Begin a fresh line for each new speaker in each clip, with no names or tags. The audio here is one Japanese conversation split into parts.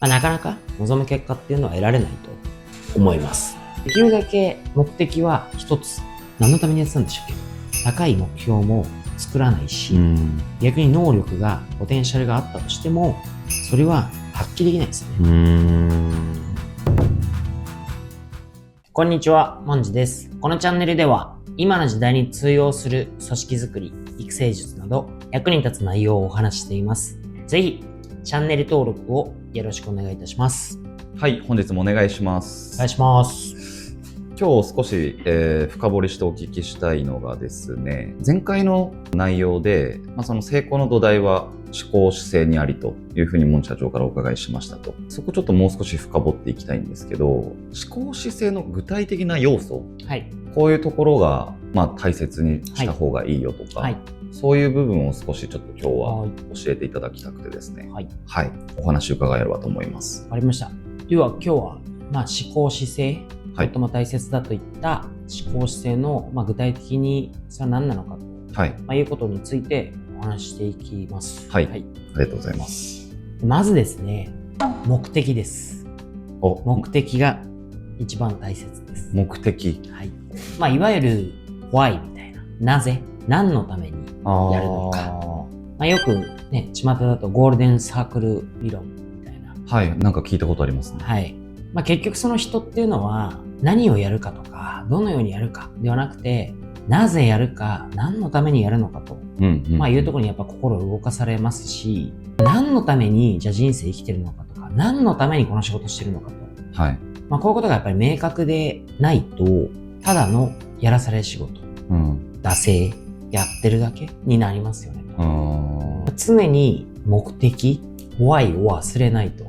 なかなか望む結果っていうのは得られないと思います。できるだけ目的は一つ。何のためにやってたんでしたっけ？高い目標も作らないし、逆に能力が、ポテンシャルがあったとしても、それは発揮できないですよね。こんにちは、もんじです。このチャンネルでは、今の時代に通用する組織づくり、育成術など、役に立つ内容をお話ししています。ぜひ、チャンネル登録をよろしくお願いいたします。
はい、本日もお願いします。
お願いします。
今日少し、深掘りしてお聞きしたいのがですね、前回の内容で、その成功の土台は思考姿勢にありというふうにモン社長からお伺いしましたと。そこちょっともう少し深掘っていきたいんですけど、思考姿勢の具体的な要素、こういうところが、大切にした方がいいよとか、そういう部分を少しちょっと今日は教えていただきたくてですね、お話伺えればと思います。
わかりました。では今日は、思考姿勢、最も大切だといった思考姿勢の、具体的にそれは何なのかと、いうことについてお話ししていきます。
ありがとうございます。
まずですね、目的です。目的が一番大切です。
目的。
いわゆる why みたいな、なぜ、何のためにやるのか。よくね、巷だとゴールデンサークル理論みたいな。
なんか聞いたことありますね。
結局その人っていうのは何をやるかとか、どのようにやるかではなくて、なぜやるか、何のためにやるのかと、いうところにやっぱ心を動かされますし、何のためにじゃあ人生生きてるのかとか、何のためにこの仕事してるのかと。こういうことがやっぱり明確でないと、ただのやらされ仕事、惰性、やってるだけになりますよねと。常に目的、why を忘れないと。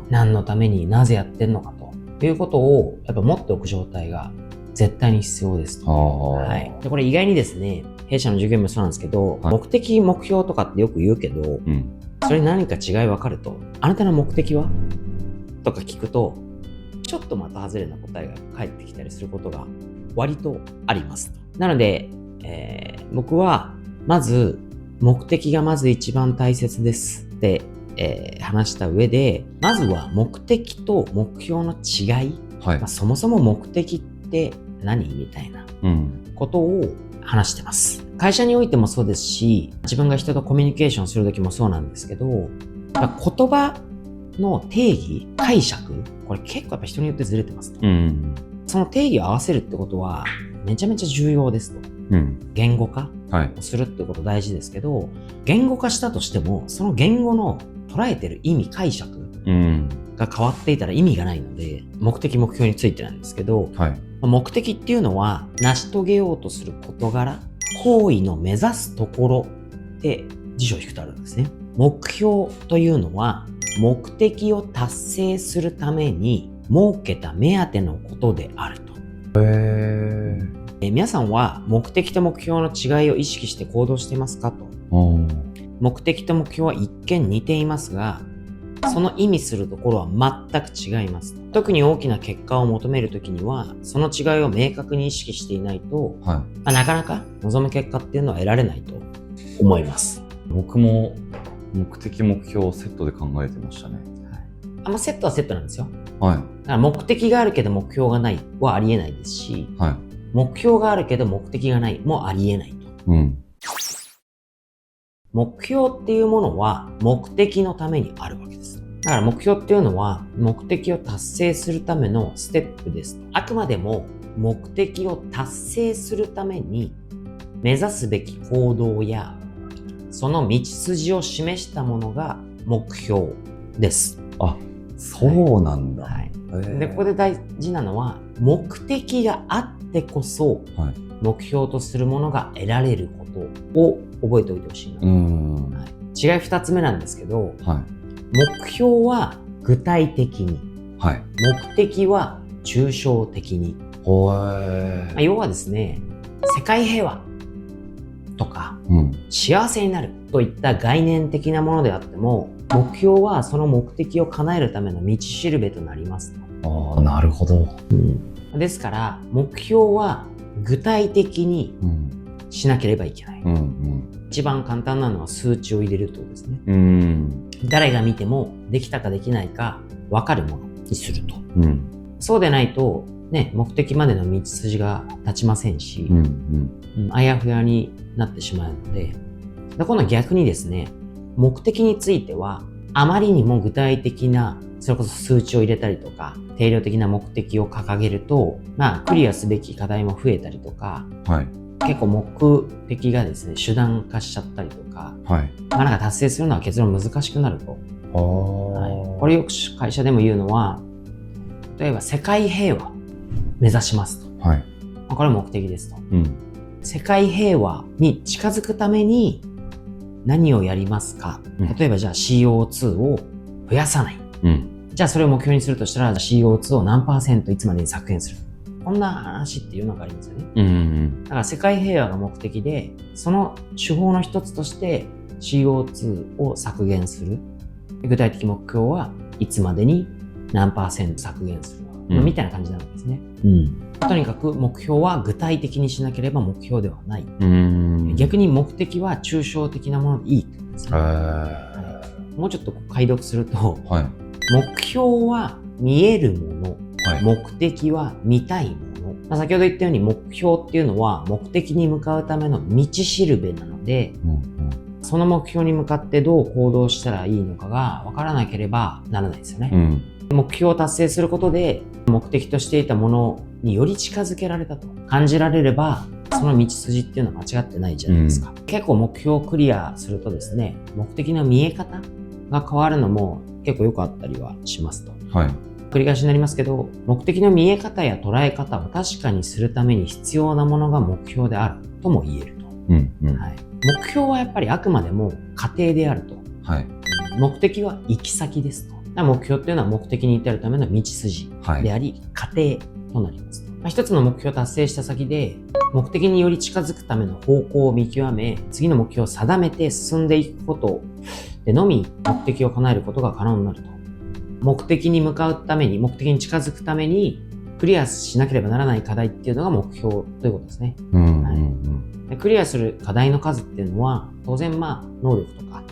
何のためになぜやってんのかということをやっぱ持っておく状態が絶対に必要ですと。でこれ意外にですね、弊社の授業もそうなんですけど、目的、目標とかってよく言うけど、それに何か違い分かると、あなたの目的はとか聞くと、ちょっとまた外れな答えが返ってきたりすることが割とありますと。なので、僕はまず目的がまず一番大切ですって話した上で、まずは目的と目標の違い、そもそも目的って何みたいなことを話してます。会社においてもそうですし、自分が人とコミュニケーションするときもそうなんですけど、言葉の定義、解釈、これ結構やっぱ人によってずれてますと。その定義を合わせるってことはめちゃめちゃ重要ですと。言語化をするってこと大事ですけど、言語化したとしても、その言語の捉えてる意味、解釈が変わっていたら意味がないので、目的、目標についてなんですけど、目的っていうのは成し遂げようとする事柄、行為の目指すところって辞書を引くとあるんですね。目標というのは目的を達成するために設けた目当てのことであると。皆さんは目的と目標の違いを意識して行動していますかと。目的と目標は一見似ていますが、その意味するところは全く違います。特に大きな結果を求めるときには、その違いを明確に意識していないと、なかなか望む結果っていうのは得られないと思います。
僕も目的、目標をセットで考えてましたね。
セットはセットなんですよ。だから目的があるけど目標がないはありえないですし、目標があるけど目的がないもありえないと。目標っていうものは目的のためにあるわけです。だから目標っていうのは目的を達成するためのステップです。あくまでも目的を達成するために目指すべき行動やその道筋を示したものが目標です。
そうなんだ。
で、ここで大事なのは目的があってこそ目標とするものが得られることを覚えておいてほしいな。違い2つ目なんですけど、目標は具体的に、目的は抽象的に。要はですね、世界平和とか、幸せになるといった概念的なものであっても、目標はその目的を叶えるための道しるべとなりますと。
なるほど。
ですから目標は具体的にしなければいけない。一番簡単なのは数値を入れるってことですね。
うん
誰が見てもできたかできないか分かるものにすると。
うん
そうでないと、ね、目的までの道筋が立ちませんし、あやふやになってしまうので、今度は逆にですね、目的については、あまりにも具体的な、それこそ数値を入れたりとか、定量的な目的を掲げると、クリアすべき課題も増えたりとか、
はい、
結構目的がですね、手段化しちゃったりとか、
はい、
なんか達成するのは結論難しくなると。はい、これよく会社でも言うのは、例えば世界平和目指しますと。
はい、
これ目的ですと。世界平和に近づくために何をやりますか、例えばじゃあ CO2 を増やさない。じゃあそれを目標にするとしたら CO2 を何%いつまでに削減する。こんな話っていうのがありますよね。だから世界平和が目的で、その手法の一つとして CO2 を削減する。具体的目標はいつまでに何%削減する、みたいな感じなんですね。とにかく目標は具体的にしなければ目標ではない。逆に目的は抽象的なものでいいってことですね。もうちょっと解読すると、目標は見えるもの、目的は見たいもの。先ほど言ったように目標っていうのは目的に向かうための道しるべなので、その目標に向かってどう行動したらいいのかが分からなければならないですよね。目標を達成することで目的としていたものにより近づけられたと感じられれば、その道筋っていうのは間違ってないじゃないですか。結構目標をクリアするとですね、目的の見え方が変わるのも結構よくあったりはしますと。繰り返しになりますけど、目的の見え方や捉え方を確かにするために必要なものが目標であるとも言えると。目標はやっぱりあくまでも過程であると。目的は行き先ですと。目標っていうのは目的に至るための道筋であり、過程となりますと。一つの目標を達成した先で、目的により近づくための方向を見極め、次の目標を定めて進んでいくことでのみ目的を叶えることが可能になると。目的に向かうために、目的に近づくためにクリアしなければならない課題っていうのが目標ということですね。クリアする課題の数っていうのは当然能力とか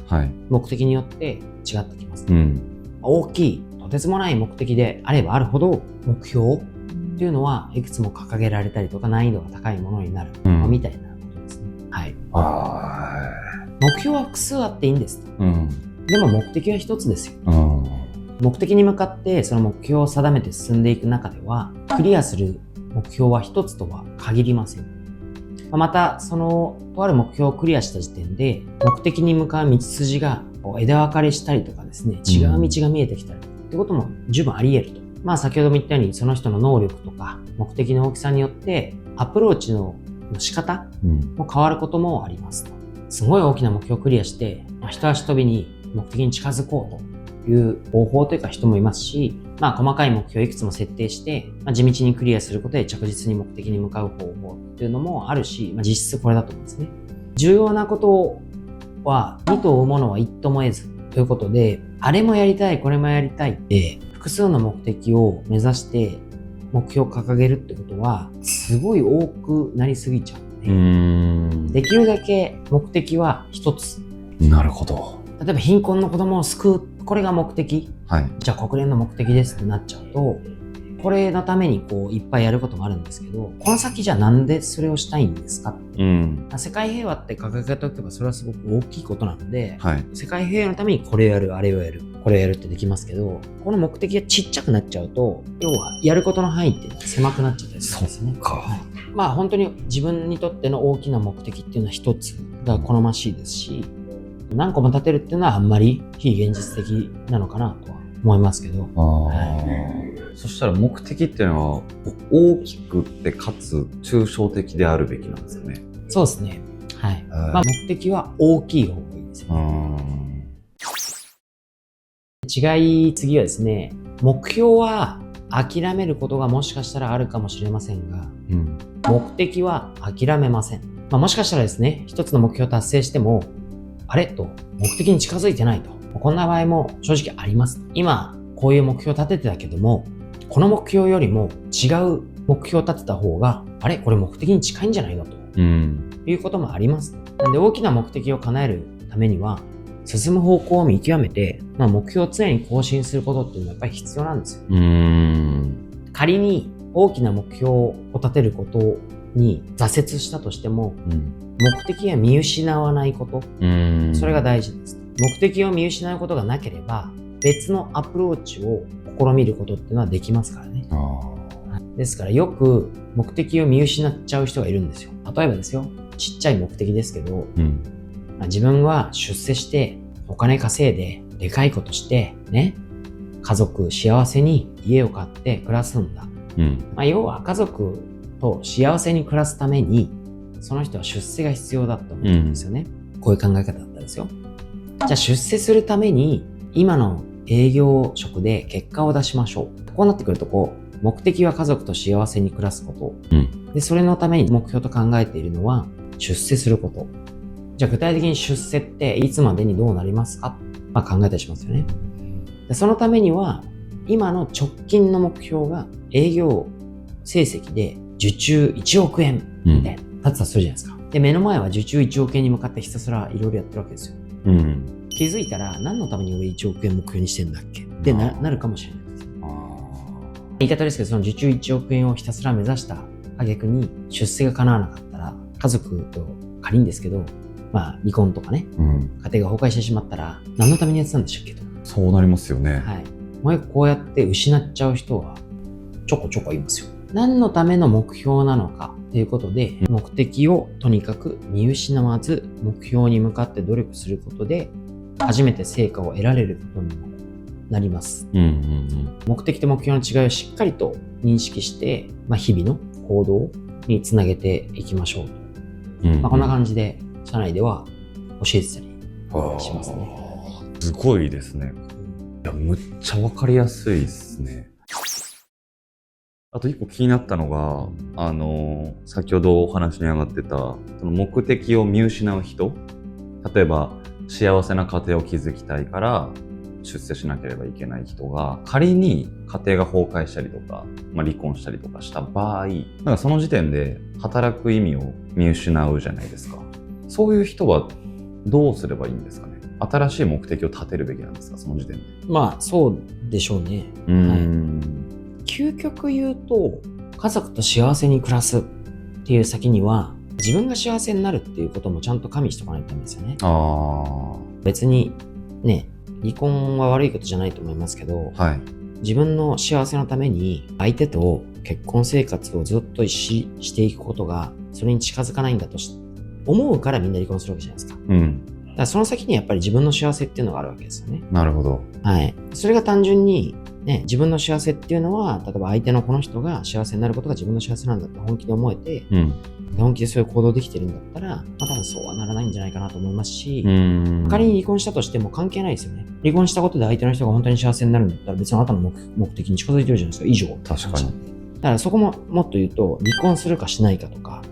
目的によって違ってきます。大きいとてつもない目的であればあるほど目標っていうのはいくつも掲げられたりとか難易度が高いものになる、みたいなことですね。目標は複数あっていいんですと。でも目的は一つですよ。目的に向かってその目標を定めて進んでいく中では、クリアする目標は一つとは限りません。またそのとある目標をクリアした時点で目的に向かう道筋が枝分かれしたりとかですね、違う道が見えてきたりってことも十分あり得ると。先ほども言ったようにその人の能力とか目的の大きさによってアプローチの仕方も変わることもありますと。すごい大きな目標をクリアして、一足飛びに目的に近づこうという方法というか人もいますし、細かい目標をいくつも設定して、地道にクリアすることで着実に目的に向かう方法っていうのもあるし、実質これだと思うんですね。重要なことは二と追うものは一とも得ずということで、あれもやりたいこれもやりたいって複数の目的を目指して目標を掲げるってことはすごい多くなりすぎちゃうので、できるだけ目的は一つ。
なるほど。
例えば貧困の子供を救う、これが目的、じゃあ国連の目的ですってなっちゃうと、これのためにいっぱいやることもあるんですけど、この先じゃあなんでそれをしたいんですか、世界平和って掲げておけばそれはすごく大きいことなので、世界平和のためにこれをやるあれをやるこれをやるってできますけど、この目的がちっちゃくなっちゃうと、要はやることの範囲って狭くなっちゃったりするんですね。本当に自分にとっての大きな目的っていうのは一つが好ましいですし、何個も立てるっていうのはあんまり非現実的なのかなとは思いますけど。
そしたら目的っていうのは大きくってかつ抽象的であるべきなんですよね。
そうですね。目的は大きい方がいいですよね。次はですね、目標は諦めることがもしかしたらあるかもしれませんが、目的は諦めません。もしかしたらですね、一つの目標を達成してもあれと目的に近づいてないと、こんな場合も正直あります。今こういう目標を立ててたけども、この目標よりも違う目標を立てた方が、あれこれ目的に近いんじゃないのということもあります。なんで大きな目的を叶えるためには、進む方向を見極めて、目標を常に更新することっていうのはやっぱり必要なんですよ。仮に大きな目標を立てることに挫折したとしても、目的は見失わないこと、それが大事です。目的を見失うことがなければ、別のアプローチを試みることっていうのはできますからね。ですからよく目的を見失っちゃう人がいるんですよ。例えばですよ、ちっちゃい目的ですけど、自分は出世してお金稼いででかいことしてね、家族幸せに家を買って暮らすんだ。要は家族と幸せに暮らすためにその人は出世が必要だと思うんですよね。こういう考え方だったんですよ。じゃあ出世するために今の営業職で結果を出しましょう。こうなってくると目的は家族と幸せに暮らすこと、でそれのために目標と考えているのは出世すること。じゃあ具体的に出世っていつまでにどうなりますか、考えたりしますよね。でそのためには今の直近の目標が営業成績で受注1億円みたいな立つとするじゃないですか。で目の前は受注1億円に向かってひたすらいろいろやってるわけですよ。気づいたら何のために俺1億円目標にしてんだっけってなるかもしれないです。言い方ですけど、その受注1億円をひたすら目指した挙句に出世が叶わなかったら、家族と仮にですけど、離婚とかね、家庭が崩壊してしまったら何のためにやってたんでしたっけと。
そうなりますよね。
こうやって失っちゃう人はちょこちょこいますよ。何のための目標なのかということで、目的をとにかく見失わず目標に向かって努力することで初めて成果を得られることにもなります。目的と目標の違いをしっかりと認識して、日々の行動につなげていきましょうと。こんな感じで社内では教えてたりしますね。
すごいですね。いや、むっちゃわかりやすいですね。あと一個気になったのが、先ほどお話に上がってた、その目的を見失う人。例えば、幸せな家庭を築きたいから出世しなければいけない人が、仮に家庭が崩壊したりとか、離婚したりとかした場合、その時点で働く意味を見失うじゃないですか。そういう人はどうすればいいんですかね。新しい目的を立てるべきなんですか、その時点で。
そうでしょうね。究極言うと、家族と幸せに暮らすっていう先には、自分が幸せになるっていうこともちゃんと加味しておかないとダメですよね。別にね、離婚は悪いことじゃないと思いますけど、自分の幸せのために相手と結婚生活をずっとしていくことがそれに近づかないんだと思うからみんな離婚するわけじゃないですか。だからその先にやっぱり自分の幸せっていうのがあるわけですよね。
なるほど。
それが単純に自分の幸せっていうのは、例えば相手のこの人が幸せになることが自分の幸せなんだって本気で思えて、本気でそういう行動できてるんだったら、多分そうはならないんじゃないかなと思いますし、仮に離婚したとしても関係ないですよね。離婚したことで相手の人が本当に幸せになるんだったら、別にあなたの目的に近づいてるじゃないですか。以上。
確かに。
だからそこももっと言うと、離婚するかしないかとか、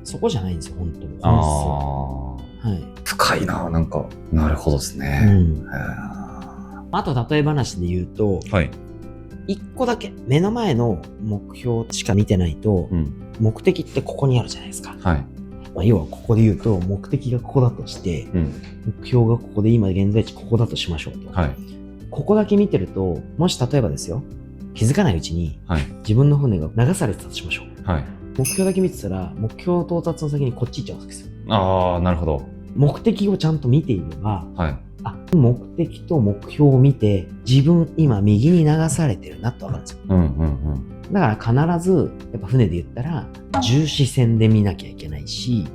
そこじゃないんですよ、本当に。
深いな、なるほどですね。
あと例え話で言うと、一個だけ目の前の目標しか見てないと、目的ってここにあるじゃないですか。要はここで言うと、目的がここだとして、目標がここで今現在地ここだとしましょうと。ここだけ見てると、もし例えばですよ、気づかないうちに自分の船が流されてたとしましょう。目標だけ見てたら、目標到達の先にこっち行っちゃうんですよ。
なるほど。
目的をちゃんと見ていれば、目的と目標を見て自分今右に流されてるなって分かるんですよ。だから必ずやっぱ船で言ったら重視線で見なきゃいけないし、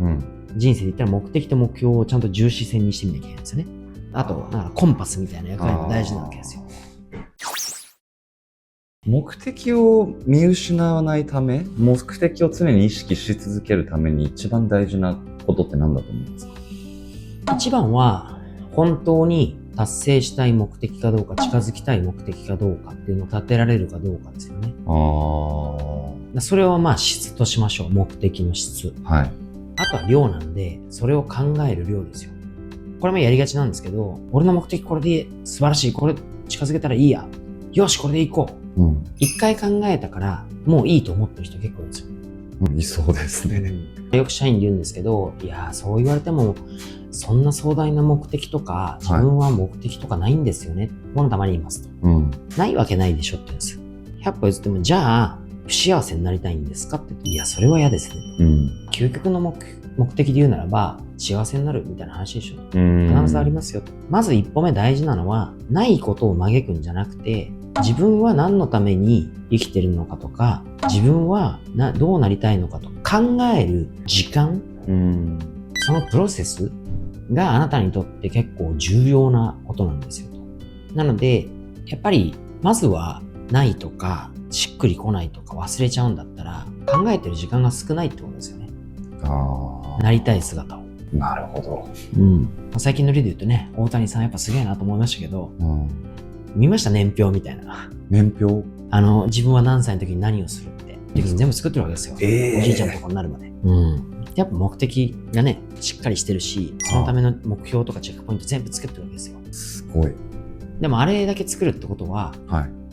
人生で言ったら目的と目標をちゃんと重視線にしてみなきゃいけないんですよね。あとコンパスみたいな役割も大事なわけですよ。
目的を見失わないため、目的を常に意識し続けるために一番大事なことって何だと思いますか？
一番は本当に達成したい目的かどうか、近づきたい目的かどうかっていうのを立てられるかどうかですよね。それを質としましょう。目的の質。あとは量なんで、それを考える量ですよ。これもやりがちなんですけど、俺の目的これで素晴らしい。これ近づけたらいいや。よし、これで行こう。一回考えたからもういいと思ってる人結構いるんですよ。
いそうですね。
よく社員に言うんですけど、いやそう言われてもそんな壮大な目的とか自分は目的とかないんですよね、このたまに言いますと、ないわけないでしょって言うんですよ。100歩譲っても、じゃあ不幸せになりたいんですかって言って、いやそれは嫌ですね、究極の目的で言うならば幸せになるみたいな話でしょ。必ずありますよと。まず一歩目大事なのは、ないことを嘆くんじゃなくて、自分は何のために生きてるのかとか、自分はどうなりたいのかと考える時間、そのプロセスがあなたにとって結構重要なことなんですよと。なのでやっぱりまずはないとかしっくりこないとか忘れちゃうんだったら、考えてる時間が少ないってことですよね。なりたい姿を。
なるほど。
最近の例で言うとね、大谷さんやっぱすげえなと思いましたけど、見ました？年表みたいな。
年表？
自分は何歳の時に何をするって時に全部作ってるわけですよ。おじいちゃんとかになるまで。やっぱ目的がね、しっかりしてるし、そのための目標とかチェックポイント全部作ってるわけですよ。
すごい。
でもあれだけ作るってことは、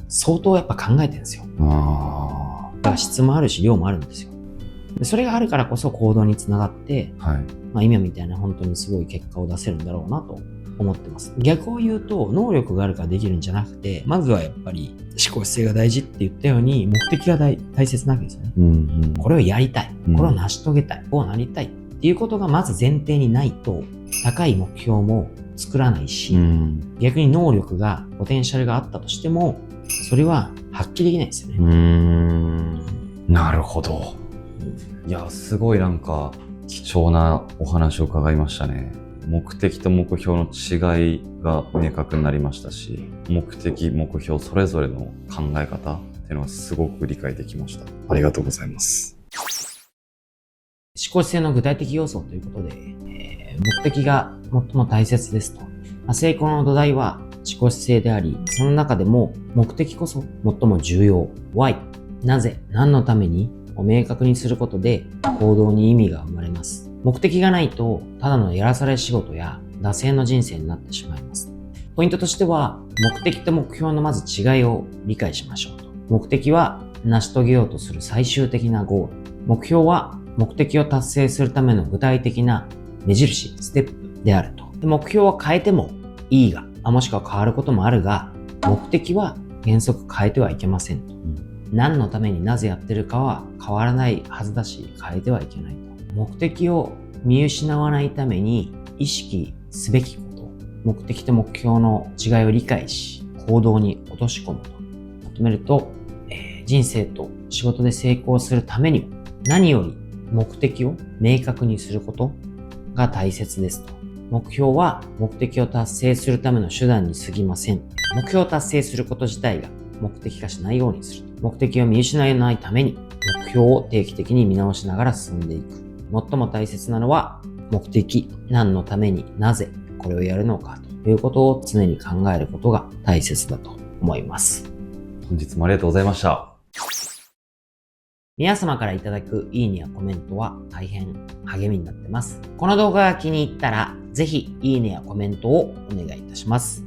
相当やっぱ考えてるんですよ。だから質もあるし量もあるんですよ。でそれがあるからこそ行動につながって、今みたいな本当にすごい結果を出せるんだろうなと思ってます。逆を言うと、能力があるからできるんじゃなくて、まずはやっぱり思考姿勢が大事って言ったように、目的が大切なわけですよね。これをやりたい、これを成し遂げたい、こうなりたいっていうことがまず前提にないと、高い目標も作らないし、逆に能力がポテンシャルがあったとしても、それは発揮できないですよね。
なるほど。いや、すごいなんか貴重なお話を伺いましたね。目的と目標の違いが明確になりましたし、目的、目標それぞれの考え方っていうのがすごく理解できました。ありがとうございます。
思考姿勢の具体的要素ということで、目的が最も大切ですと。成功の土台は思考姿勢であり、その中でも目的こそ最も重要。Why？ なぜ？何のために？を明確にすることで行動に意味が生まれます。目的がないとただのやらされ仕事や惰性の人生になってしまいます。ポイントとしては、目的と目標のまず違いを理解しましょうと。目的は成し遂げようとする最終的なゴール。目標は目的を達成するための具体的な目印、ステップであると。で、目標は変えてもいいが、もしくは変わることもあるが、目的は原則変えてはいけませんと。何のためになぜやってるかは変わらないはずだし、変えてはいけないと。目的を見失わないために意識すべきこと、目的と目標の違いを理解し、行動に落とし込むと。まとめると、人生と仕事で成功するためには、何より目的を明確にすることが大切ですと。目標は目的を達成するための手段に過ぎません。目標を達成すること自体が目的化しないようにする。目的を見失わないために目標を定期的に見直しながら進んでいく。最も大切なのは目的、何のために、なぜこれをやるのかということを常に考えることが大切だと思います。
本日もありがとうございました。
皆様からいただくいいねやコメントは大変励みになってます。この動画が気に入ったらぜひいいねやコメントをお願いいたします。